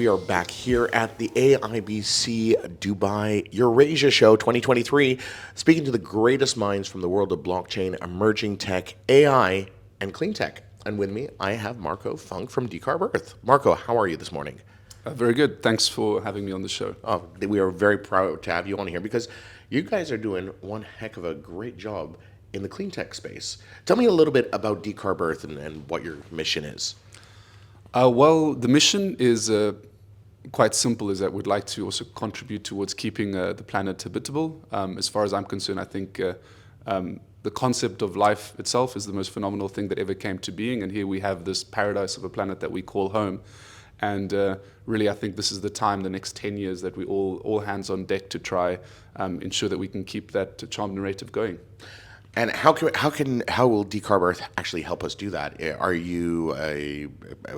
we are back here at the AIBC Dubai Eurasia Show 2023, speaking to the greatest minds from the world of blockchain, emerging tech, AI, and clean tech. And with me, I have Marco Funk from decarb.earth. Marco, how are you this morning? Very good. Thanks for having me on the show. Oh, we are very proud to have you on here because you guys are doing one heck of a great job in the clean tech space. Tell me a little bit about decarb.earth and what your mission is. Well, the mission is quite simple, is that we'd like to also contribute towards keeping the planet habitable. As far as I'm concerned, I think the concept of life itself is the most phenomenal thing that ever came to being, and here we have this paradise of a planet that we call home. And really, I think this is the time, the next 10 years, that we all hands on deck to try ensure that we can keep that charmed narrative going. And how will decarb.earth actually help us do that? Are you a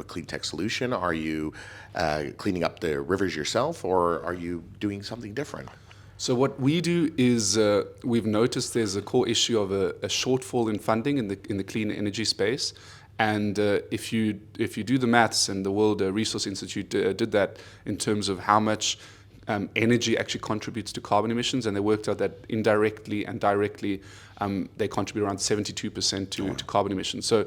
clean tech solution? Are you cleaning up the rivers yourself, or are you doing something different? So what we do is we've noticed there's a core issue of a shortfall in funding in the clean energy space. And if you do the maths, and the World Resource Institute did that in terms of how much energy actually contributes to carbon emissions, and they worked out that indirectly and directly they contribute around 72% to carbon emissions. So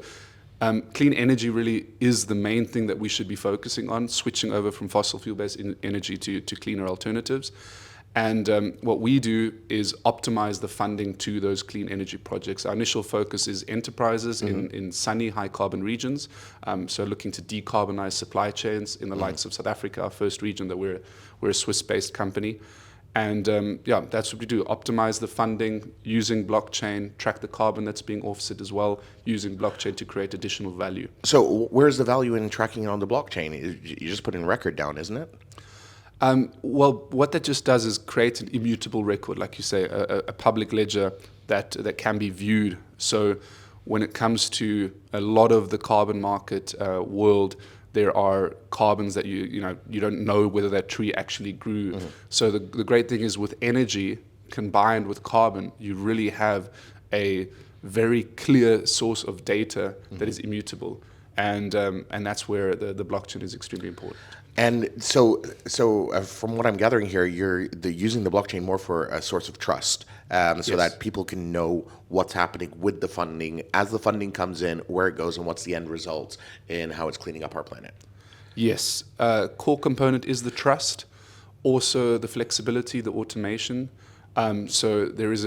clean energy really is the main thing that we should be focusing on, switching over from fossil fuel-based energy to cleaner alternatives. And what we do is optimize the funding to those clean energy projects. Our initial focus is enterprises in sunny, high-carbon regions, so looking to decarbonize supply chains in the likes of South Africa, our first region that we're a Swiss-based company. And yeah, that's what we do, optimize the funding using blockchain, track the carbon that's being offset as well, using blockchain to create additional value. So where's the value in tracking it on the blockchain? You're just putting a record down, isn't it? Well, what that just does is create an immutable record, like you say, a public ledger that can be viewed. So when it comes to a lot of the carbon market world, there are carbons that you don't know whether that tree actually grew. So the great thing is with energy combined with carbon, you really have a very clear source of data that is immutable. And that's where the blockchain is extremely important. And so from what I'm gathering here, you're using the blockchain more for a source of trust, so that people can know what's happening with the funding, as the funding comes in, where it goes, and what's the end result in how it's cleaning up our planet. Yes. Core component is the trust, also the flexibility, the automation. So there is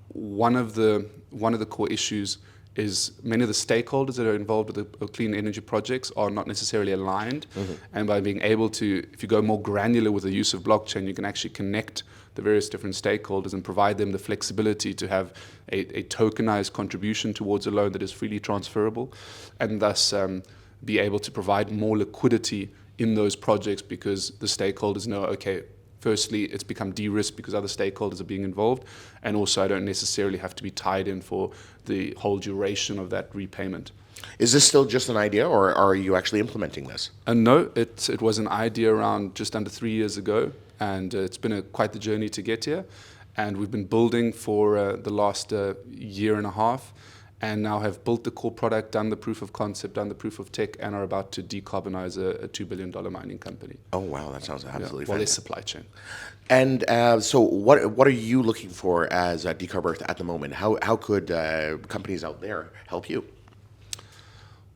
one of the core issues is many of the stakeholders that are involved with the clean energy projects are not necessarily aligned. And by being able to, if you go more granular with the use of blockchain, you can actually connect the various different stakeholders and provide them the flexibility to have a tokenized contribution towards a loan that is freely transferable, and thus be able to provide more liquidity in those projects, because the stakeholders know, okay, firstly, it's become de-risked because other stakeholders are being involved, and also I don't necessarily have to be tied in for the whole duration of that repayment. Is this still just an idea, or are you actually implementing this? No, it was an idea around just under 3 years ago, and it's been quite the journey to get here. And we've been building for the last year and a half, and now have built the core product, done the proof of concept, done the proof of tech, and are about to decarbonize a $2 billion mining company. Oh, wow, that sounds absolutely Well, their fantastic. supply chain. And so what are you looking for as decarb.earth at the moment? How could companies out there help you?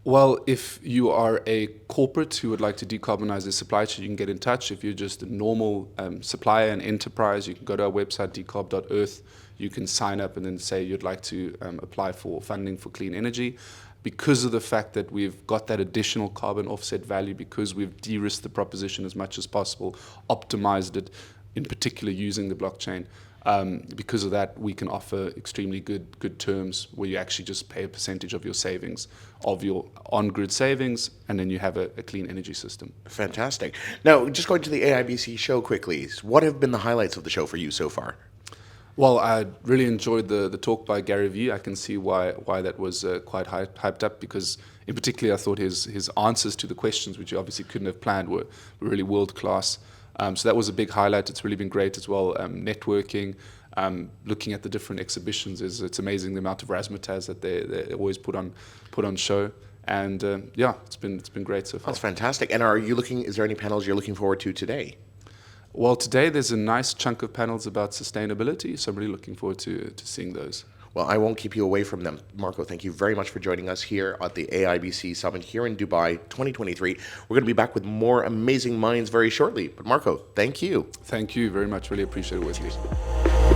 Well, if you are a corporate who would like to decarbonize their supply chain, you can get in touch. If you're just a normal supplier and enterprise, you can go to our website, decarb.earth. You can sign up and then say you'd like to apply for funding for clean energy. Because of the fact that we've got that additional carbon offset value, because we've de-risked the proposition as much as possible, optimized it, in particular using the blockchain, because of that, we can offer extremely good terms where you actually just pay a percentage of your savings, of your on-grid savings, and then you have a clean energy system. Fantastic. Now, just going to the AIBC show quickly, what have been the highlights of the show for you so far? Well, I really enjoyed the talk by Gary Vee. I can see why that was quite hyped up, because in particular I thought his answers to the questions, which you obviously couldn't have planned, were really world class. So that was a big highlight. It's really been great as well. Networking, looking at the different exhibitions, it's amazing the amount of razzmatazz that they always put on show. And yeah, it's been great so far. That's fantastic. And is there any panels you're looking forward to today? Well, today there's a nice chunk of panels about sustainability, so I'm really looking forward to seeing those. Well, I won't keep you away from them. Marco, thank you very much for joining us here at the AIBC Summit here in Dubai 2023. We're going to be back with more amazing minds very shortly. But Marco, thank you. Thank you very much. Really appreciate it, Wesley.